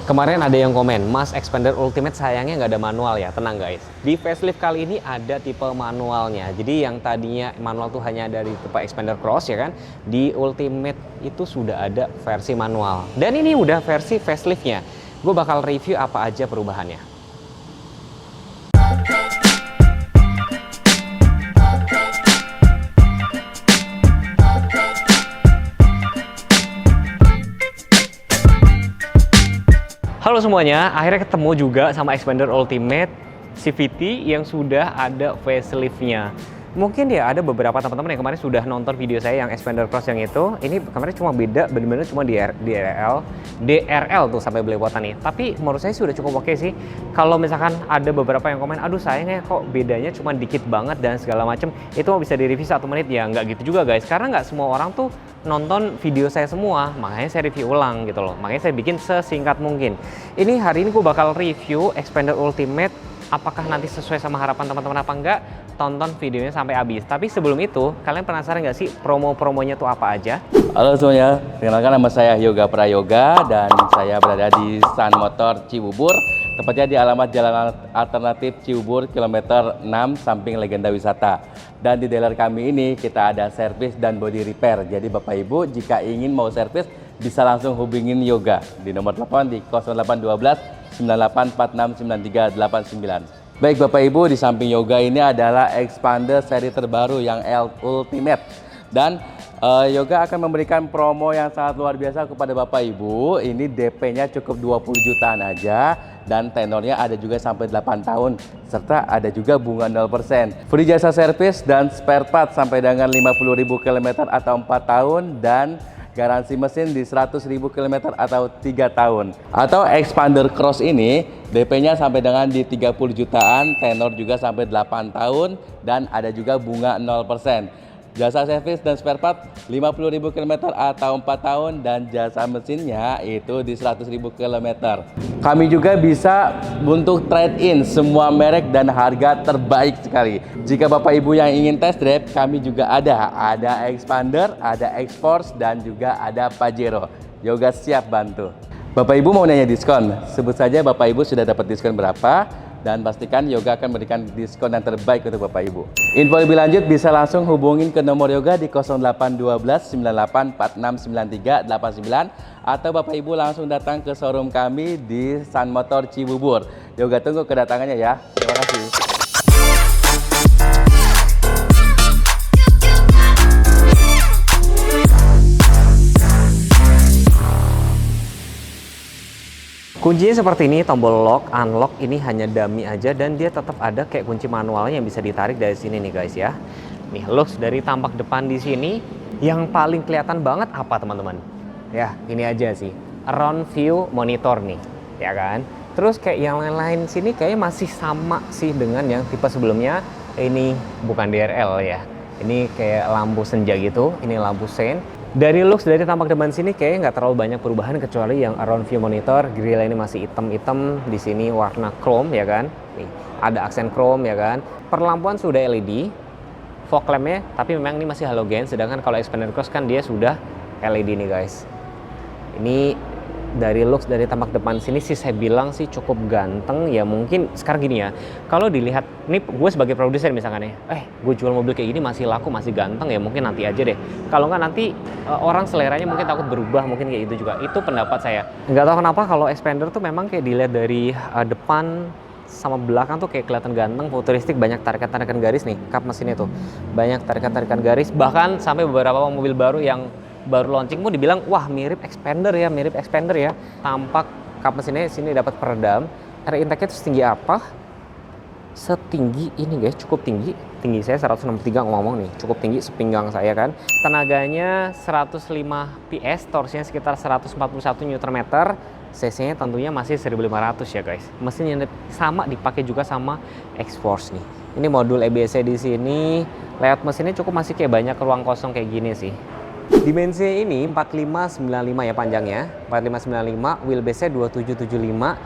Kemarin ada yang komen, Mas Xpander Ultimate sayangnya nggak ada manual ya. Tenang guys, di facelift kali ini ada tipe manualnya. Jadi yang tadinya manual tuh hanya dari tipe Xpander Cross ya kan, di Ultimate itu sudah ada versi manual. Dan ini udah versi faceliftnya. Gue bakal review apa aja perubahannya. Halo semuanya, akhirnya ketemu juga sama Xpander Ultimate CVT yang sudah ada faceliftnya. Mungkin ya ada beberapa teman-teman yang kemarin sudah nonton video saya yang Xpander Cross yang itu. Ini kemarin cuma beda, bener-bener cuma DRL tuh sampai belepotan nih. Tapi menurut saya sudah cukup oke sih. Kalau misalkan ada beberapa yang komen, aduh sayangnya kok bedanya cuma dikit banget dan segala macem, itu mau bisa di-review 1 menit ya nggak gitu juga guys. Karena nggak semua orang tuh nonton video saya semua, makanya saya review ulang gitu loh. Makanya saya bikin sesingkat mungkin. Ini hari ini gue bakal review Xpander Ultimate. Apakah nanti sesuai sama harapan teman-teman apa enggak? Tonton videonya sampai habis. Tapi sebelum itu, kalian penasaran nggak sih promo-promonya tuh apa aja? Halo semuanya, perkenalkan nama saya Yoga Prayoga dan saya berada di Sun Motor Cibubur. Tepatnya di alamat Jalan Alternatif Cibubur kilometer 6 samping Legenda Wisata. Dan di dealer kami ini kita ada servis dan body repair. Jadi Bapak Ibu jika ingin mau servis bisa langsung hubungin Yoga di nomor telepon di 0812 98469389. Baik Bapak Ibu, di samping Yoga ini adalah Xpander seri terbaru yang Ultimate. Dan Yoga akan memberikan promo yang sangat luar biasa kepada Bapak Ibu. Ini DP-nya cukup 20 jutaan aja dan tenornya ada juga sampai 8 tahun serta ada juga bunga 0%. Free jasa servis dan spare part sampai dengan 50.000 km atau 4 tahun dan garansi mesin di 100.000 km atau 3 tahun. Atau Xpander Cross ini DP-nya sampai dengan di 30 jutaan, tenor juga sampai 8 tahun dan ada juga bunga 0%. Jasa servis dan spare part 50.000 km atau 4 tahun dan jasa mesinnya itu di 100.000 km. Kami juga bisa untuk trade-in semua merek dan harga terbaik sekali. Jika Bapak Ibu yang ingin test drive, kami juga ada Xpander, ada X-Force dan juga ada Pajero. Yoga siap bantu. Bapak Ibu mau nanya diskon? Sebut saja Bapak Ibu sudah dapat diskon berapa? Dan pastikan Yoga akan memberikan diskon yang terbaik untuk Bapak Ibu. Info lebih lanjut bisa langsung hubungin ke nomor Yoga di 0812 98469389 atau Bapak Ibu langsung datang ke showroom kami di Sun Motor Cibubur. Yoga tunggu kedatangannya ya. Terima kasih. Kuncinya seperti ini, tombol lock, unlock ini hanya dummy aja dan dia tetap ada kayak kunci manualnya yang bisa ditarik dari sini nih guys ya. Nih looks dari tampak depan di sini yang paling kelihatan banget apa teman-teman? Ya ini aja sih, around view monitor nih, ya kan? Terus kayak yang lain-lain sini kayaknya masih sama sih dengan yang tipe sebelumnya. Ini bukan DRL ya, ini kayak lampu senja gitu, ini lampu sen. Dari looks dari tampak depan sini kayaknya nggak terlalu banyak perubahan kecuali yang around view monitor. Grill ini masih hitam-hitam, di sini warna chrome ya kan. Nih, ada aksen chrome ya kan. Perlampuan sudah LED, fog lampnya tapi memang ini masih halogen. Sedangkan kalau Xpander Cross kan dia sudah LED nih guys. Ini dari looks dari tampak depan sini sih saya bilang sih cukup ganteng ya. Mungkin sekarang gini ya, kalau dilihat ini gue sebagai produser misalkan ya, gue jual mobil kayak gini masih laku, masih ganteng ya, mungkin nanti aja deh. Kalau nggak nanti orang seleranya mungkin takut berubah, mungkin kayak gitu juga. Itu pendapat saya. Nggak tahu kenapa kalau Xpander tuh memang kayak dilihat dari depan sama belakang tuh kayak kelihatan ganteng, futuristik, banyak tarikan-tarikan garis nih. Kap mesinnya tuh banyak tarikan-tarikan garis, bahkan sampai beberapa mobil baru yang baru launching pun dibilang wah mirip Xpander ya, mirip Xpander ya. Tampak kap mesinnya sini dapat peredam. Air intake-nya itu setinggi apa? Setinggi ini guys, cukup tinggi. Tinggi saya 163 ngomong nih, cukup tinggi sepinggang saya kan. Tenaganya 105 PS, torsinya sekitar 141 Nm. cc-nya tentunya masih 1500 ya guys. Mesin yang sama dipakai juga sama X-Force nih. Ini modul EBS di sini. Layout mesinnya cukup masih kayak banyak ruang kosong kayak gini sih. Dimensinya ini 4595 ya panjangnya, 4595, wheelbase-nya 2775,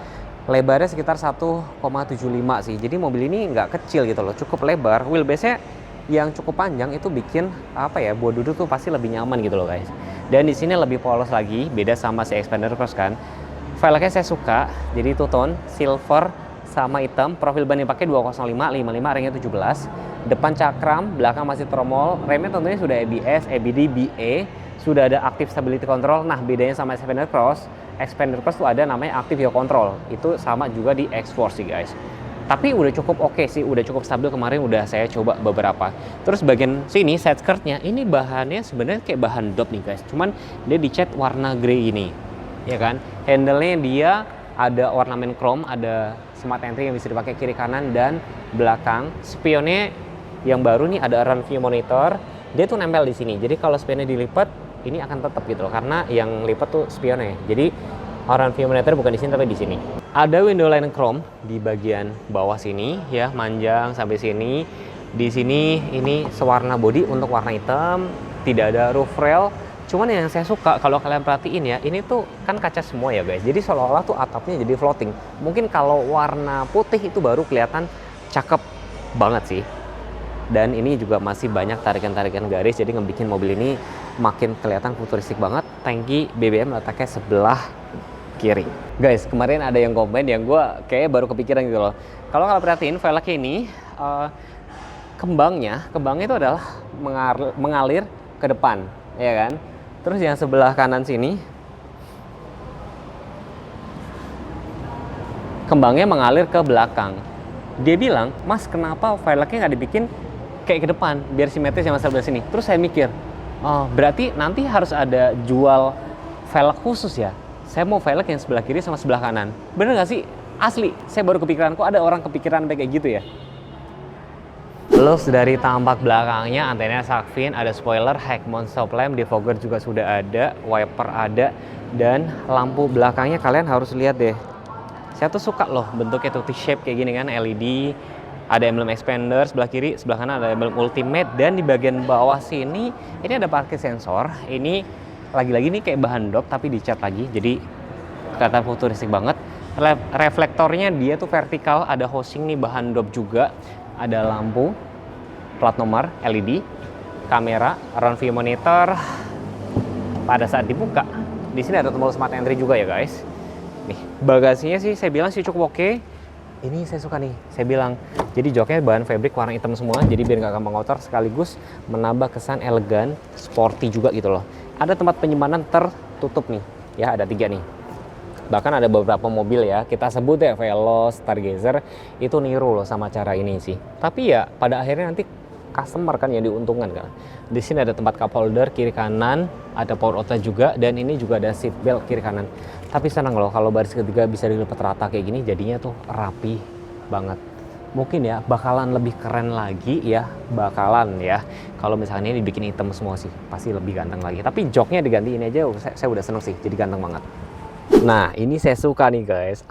lebarnya sekitar 1,75 sih. Jadi mobil ini nggak kecil gitu loh, cukup lebar. Wheelbase-nya yang cukup panjang itu bikin apa ya, buat duduk tuh pasti lebih nyaman gitu loh guys. Dan di sini lebih polos lagi, beda sama si Xpander Cross kan. Velgnya saya suka, jadi two tone, silver sama hitam. Profil ban yang pakai 205, 55, ringnya 17. Depan cakram, belakang masih tromol. Remnya tentunya sudah ABS, ABD, BA. Sudah ada active stability control. Nah, bedanya sama Xpander Cross tuh ada namanya active yaw control. Itu sama juga di X-Force sih guys. Tapi udah cukup oke sih, udah cukup stabil. Kemarin udah saya coba beberapa. Terus bagian sini side skirtnya, ini bahannya sebenarnya kayak bahan dop nih guys. Cuman dia dicat warna grey ini, ya kan? Handle-nya dia ada ornamen chrome, ada smart entry yang bisa dipakai kiri kanan dan belakang. Spionnya yang baru nih ada run view monitor. Dia tuh nempel di sini. Jadi kalau spionnya dilipat, ini akan tetap gitu loh, karena yang lipat tuh spionnya. Jadi run view monitor bukan di sini tapi di sini. Ada window liner chrome di bagian bawah sini ya, manjang sampai sini. Di sini ini sewarna body untuk warna hitam, tidak ada roof rail. Cuman yang saya suka kalau kalian perhatiin ya, ini tuh kan kaca semua ya guys. Jadi seolah-olah tuh atapnya jadi floating. Mungkin kalau warna putih itu baru kelihatan cakep banget sih. Dan ini juga masih banyak tarikan-tarikan garis, jadi ngebikin mobil ini makin kelihatan futuristik banget. Tangki BBM letaknya sebelah kiri. Guys, kemarin ada yang komen yang gue kayak baru kepikiran gitu loh. Kalau kalian perhatiin velgnya ini, kembangnya itu adalah mengalir ke depan, ya kan? Terus yang sebelah kanan sini, kembangnya mengalir ke belakang. Dia bilang, Mas kenapa velgnya nggak dibikin kayak ke depan biar simetris sama sebelah sini? Terus saya mikir, oh berarti nanti harus ada jual velg khusus ya. Saya mau velg yang sebelah kiri sama sebelah kanan. Bener nggak sih? Asli, saya baru kepikiran, kok ada orang kepikiran kayak gitu ya. Looks dari tampak belakangnya, antenanya shark fin, ada spoiler, head mount stop lamp, defogger juga sudah ada, wiper ada, dan lampu belakangnya kalian harus lihat deh. Saya tuh suka loh bentuknya tuh T-shape kayak gini kan, LED. Ada emblem expander sebelah kiri, sebelah kanan ada emblem ultimate, dan di bagian bawah sini ini ada parking sensor. Ini lagi-lagi nih kayak bahan dop tapi dicat lagi, jadi kelihatan futuristik banget. Reflektornya dia tuh vertikal, ada housing nih bahan dop juga, ada lampu plat nomor LED, kamera, run view monitor. Pada saat dibuka, di sini ada tombol smart entry juga ya guys. Nih bagasinya sih saya bilang sih cukup oke. Ini saya suka nih, saya bilang. Jadi joknya bahan fabric warna hitam semua, jadi biar nggak gampang kotor, sekaligus menambah kesan elegan, sporty juga gitu loh. Ada tempat penyimpanan tertutup nih, ya ada 3 nih. Bahkan ada beberapa mobil ya, kita sebut ya Veloz, Stargazer, itu niru loh sama cara ini sih. Tapi ya pada akhirnya nanti customer kan yang diuntungkan kan. Di sini ada tempat cup holder kiri kanan, ada power outlet juga, dan ini juga ada seat belt kiri kanan. Tapi senang loh kalau baris ketiga bisa dilipat rata kayak gini, jadinya tuh rapi banget. Mungkin ya bakalan lebih keren lagi ya, kalau misalnya ini dibikin hitam semua sih, pasti lebih ganteng lagi. Tapi joknya diganti ini aja, saya udah seneng sih, jadi ganteng banget. Nah ini saya suka nih guys.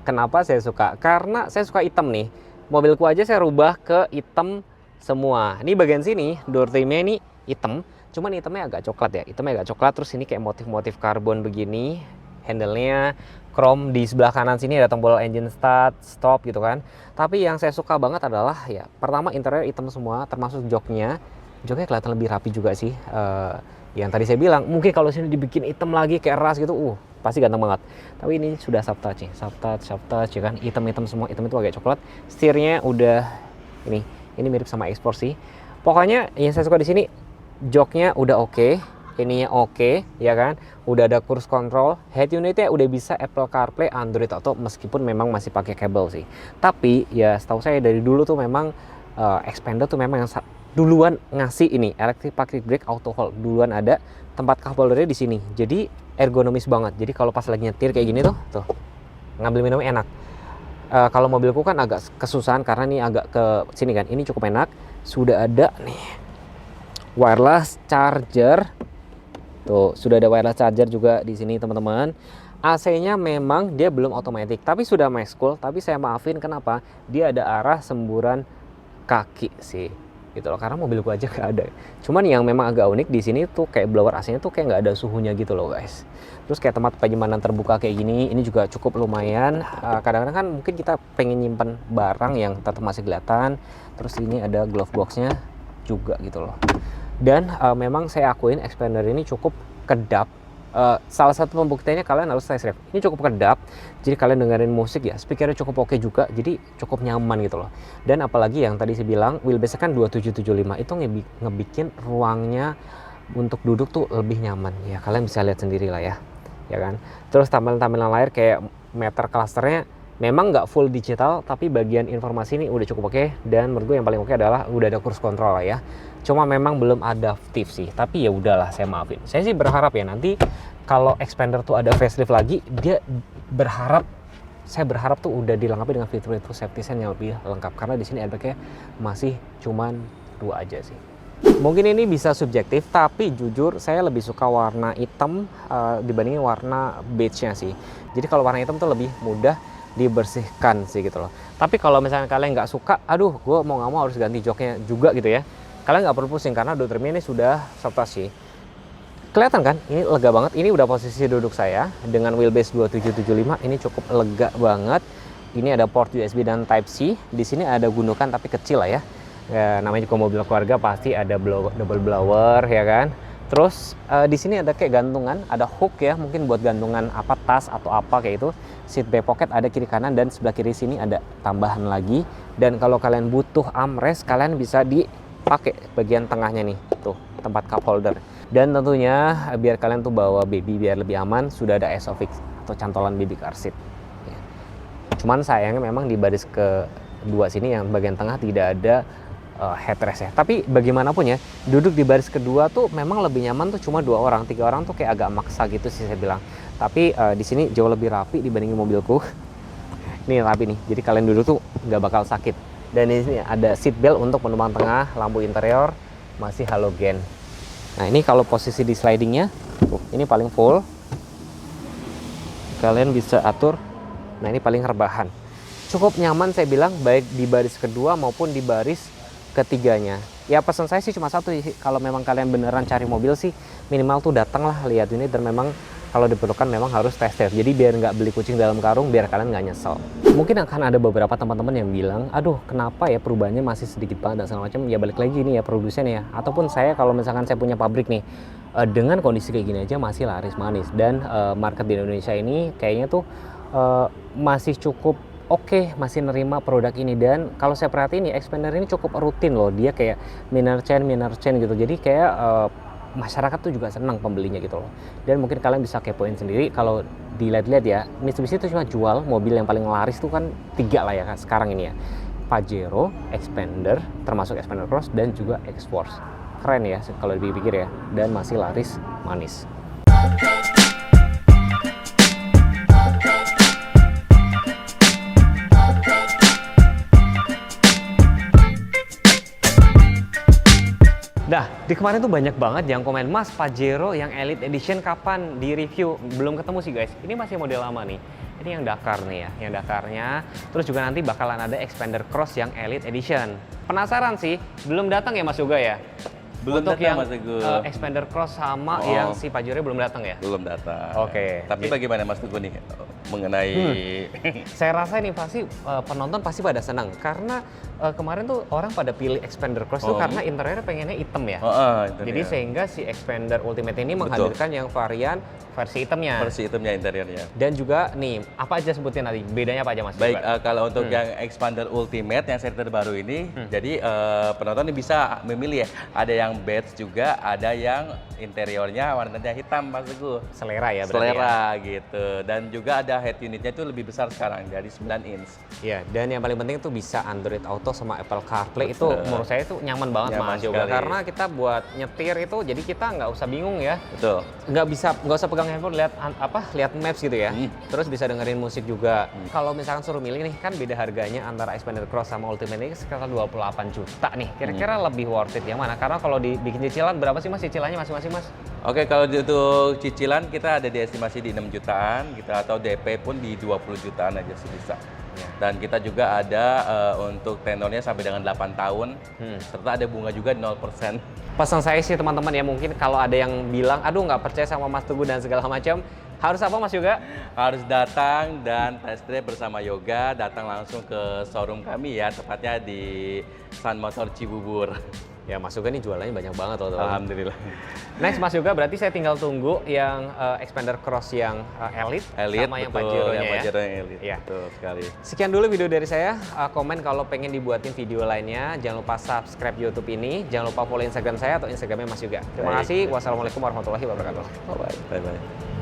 Kenapa saya suka? Karena saya suka hitam nih. Mobilku aja saya rubah ke hitam semua. Ini bagian sini door trimnya ini hitam, cuman hitamnya agak coklat ya. Terus ini kayak motif-motif karbon begini. Handle-nya chrome, di sebelah kanan sini ada tombol engine start, stop gitu kan. Tapi yang saya suka banget adalah ya pertama interior hitam semua, termasuk joknya. Joknya kelihatan lebih rapi juga sih. Yang tadi saya bilang mungkin kalau sini dibikin hitam lagi kayak ras gitu, pasti ganteng banget. Tapi ini sudah soft touch nih, soft touch ya kan, hitam semua, hitam itu agak coklat. Setirnya udah ini mirip sama X-Force sih. Pokoknya yang saya suka di sini joknya udah oke, ininya oke ya kan. Udah ada cruise control, head unitnya udah bisa Apple CarPlay, Android Auto, meskipun memang masih pakai kabel sih. Tapi ya setahu saya dari dulu tuh memang Xpander tuh memang yang duluan ngasih ini electric parking brake auto hold, duluan ada. Tempat cup holdernya di sini, jadi ergonomis banget. Jadi kalau pas lagi nyetir kayak gini tuh ngambil minum enak. Kalau mobilku kan agak kesusahan karena ini agak ke sini kan. Ini cukup enak. Sudah ada nih wireless charger. Tuh, sudah ada wireless charger juga di sini teman-teman. AC-nya memang dia belum otomatis, tapi sudah max cool. Tapi saya maafin kenapa? Dia ada arah semburan kaki sih. Gitu loh, karena mobilku aja gak ada. Cuman yang memang agak unik di sini tuh kayak blower AC-nya tuh kayak nggak ada suhunya gitu loh guys. Terus kayak tempat penyimpanan terbuka kayak gini, ini juga cukup lumayan. Kadang-kadang kan mungkin kita pengen nyimpen barang yang tetap masih kelihatan. Terus ini ada glove box-nya juga gitu loh. Dan memang saya akuin Xpander ini cukup kedap Salah satu pembuktiannya kalian harus test drive. Ini cukup kedap, jadi kalian dengerin musik ya, speakernya cukup oke juga, jadi cukup nyaman gitu loh. Dan apalagi yang tadi saya bilang, wheelbase kan 2775, itu ngebikin ruangnya untuk duduk tuh lebih nyaman. Ya kalian bisa lihat sendiri lah ya kan. Terus tampilan-tampilan layar kayak meter clusternya memang nggak full digital, tapi bagian informasi ini udah cukup oke. Dan menurut gue yang paling oke adalah udah ada cruise control lah ya. Cuma memang belum adaptif sih, tapi ya udahlah, saya maafin. Saya sih berharap ya nanti kalau Xpander tuh ada facelift lagi, saya berharap tuh udah dilengkapi dengan fitur-fitur safety sense yang lebih lengkap, karena di sini airbagnya masih cuman 2 aja sih. Mungkin ini bisa subjektif, tapi jujur saya lebih suka warna hitam dibandingin warna beige-nya sih. Jadi kalau warna hitam tuh lebih mudah dibersihkan sih gitu loh. Tapi kalau misalnya kalian nggak suka, aduh gue mau nggak mau harus ganti joknya juga gitu ya, kalian nggak perlu pusing karena Dutreme ini sudah serta sih. Kelihatan kan, ini lega banget. Ini udah posisi duduk saya dengan wheelbase 2775, ini cukup lega banget. Ini ada port USB dan Type C. Di sini ada gundukan tapi kecil lah ya. Ya, namanya juga mobil keluarga pasti ada double blower ya kan. Terus di sini ada kayak gantungan, ada hook ya, mungkin buat gantungan apa, tas atau apa kayak itu. Seat back pocket ada kiri kanan, dan sebelah kiri sini ada tambahan lagi. Dan kalau kalian butuh armrest, kalian bisa dipakai bagian tengahnya nih, tuh tempat cup holder. Dan tentunya biar kalian tuh bawa baby biar lebih aman, sudah ada Isofix atau cantolan baby car seat. Ya. Cuman sayangnya memang di baris kedua sini yang bagian tengah tidak ada headrest ya. Tapi bagaimanapun ya, duduk di baris kedua tuh memang lebih nyaman tuh cuma 2 orang, 3 orang tuh kayak agak maksa gitu sih saya bilang. Tapi di sini jauh lebih rapi dibandingin mobilku. Nih rapi nih, jadi kalian duduk tuh nggak bakal sakit. Dan di sini ada seat belt untuk penumpang tengah, lampu interior masih halogen. Nah ini kalau posisi di slidingnya, tuh ini paling full. Kalian bisa atur. Nah ini paling rebahan. Cukup nyaman saya bilang, baik di baris kedua maupun di baris ketiganya. Ya pesan saya sih cuma satu, kalau memang kalian beneran cari mobil sih minimal tuh datanglah lihat ini, dan memang kalau diperlukan memang harus test drive. Jadi biar nggak beli kucing dalam karung, biar kalian nggak nyesel. Mungkin akan ada beberapa teman-teman yang bilang, aduh kenapa ya perubahannya masih sedikit banget dan segala macam. Ya balik lagi nih ya produsen ya, ataupun saya kalau misalkan saya punya pabrik nih, dengan kondisi kayak gini aja masih laris manis. Dan market di Indonesia ini kayaknya tuh masih cukup oke, masih nerima produk ini. Dan kalau saya perhatiin nih, Xpander ini cukup rutin loh, dia kayak minor chain gitu. Jadi kayak masyarakat tuh juga senang pembelinya gitu loh. Dan mungkin kalian bisa kepoin sendiri, kalau dilihat-lihat ya, Mitsubishi itu cuma jual mobil yang paling laris tuh kan 3 lah ya sekarang ini ya. Pajero, Xpander, termasuk Xpander Cross, dan juga X-Force. Keren ya kalau dipikir ya, dan masih laris manis. Nah, di kemarin tuh banyak banget yang komen, Mas Pajero yang Elite Edition kapan di review? Belum ketemu sih guys, ini masih model lama nih. Ini yang Dakar nih ya, yang Dakarnya. Terus juga nanti bakalan ada Xpander Cross yang Elite Edition. Penasaran sih, belum datang ya Mas Yoga ya? Belum Untuk datang, yang Mas Teguh. Xpander Cross sama yang si Pajero belum datang ya? Belum datang. Oke. Tapi bagaimana Mas Teguh nih mengenai Saya rasa ini pasti penonton pasti pada senang, karena kemarin tuh orang pada pilih Xpander Cross tuh karena interiornya pengennya hitam ya. Jadi sehingga si Xpander Ultimate ini menghadirkan yang varian versi hitamnya. Versi hitamnya interiornya. Dan juga nih, apa aja sebutin nanti? Bedanya apa aja Mas? Baik, kalau untuk yang Xpander Ultimate yang seri terbaru ini, jadi penonton ini bisa memilih ya. Ada yang beige juga, ada yang interiornya warnanya hitam Mas Teguh. Selera ya berarti. Selera gitu. Dan juga ada head unitnya itu lebih besar sekarang dari 9 inch. Iya, dan yang paling penting itu bisa Android Auto sama Apple CarPlay. Itu menurut saya itu nyaman banget Nyaman Mas Yoga, sekali. karena kita buat nyetir itu jadi kita nggak usah bingung ya. Betul. Nggak usah pegang handphone, lihat maps gitu ya. Terus bisa dengerin musik juga. Kalau misalkan suruh milih nih, kan beda harganya antara Xpander Cross sama Ultimate ini sekitar 28 juta nih. Kira-kira lebih worth it yang mana? Karena kalau dibikin cicilan berapa sih Mas cicilannya masing-masing Mas? Oke, kalau untuk cicilan kita ada di estimasi di 6 jutaan, kita atau DP pun di 20 jutaan aja sih bisa. Dan kita juga ada untuk tenornya sampai dengan 8 tahun, serta ada bunga juga 0%. Pesan saya sih teman-teman ya, mungkin kalau ada yang bilang, aduh nggak percaya sama Mas Teguh dan segala macam, harus apa Mas Yoga? Harus datang dan test drive bersama Yoga, datang langsung ke showroom kami ya, tepatnya di Sun Motor Cibubur. Ya Mas Yoga nih jualannya banyak banget loh teman. Alhamdulillah. Next Mas Yoga, berarti saya tinggal tunggu yang expander cross yang Elite, sama yang Pajero-nya yang ya. Pajero yang Elite. Iya. Betul sekali. Sekian dulu video dari saya. Komen kalau pengen dibuatin video lainnya. Jangan lupa subscribe YouTube ini. Jangan lupa follow Instagram saya atau Instagramnya Mas Yoga. Terima Baik. kasih. Wassalamualaikum warahmatullahi wabarakatuh. Bye bye.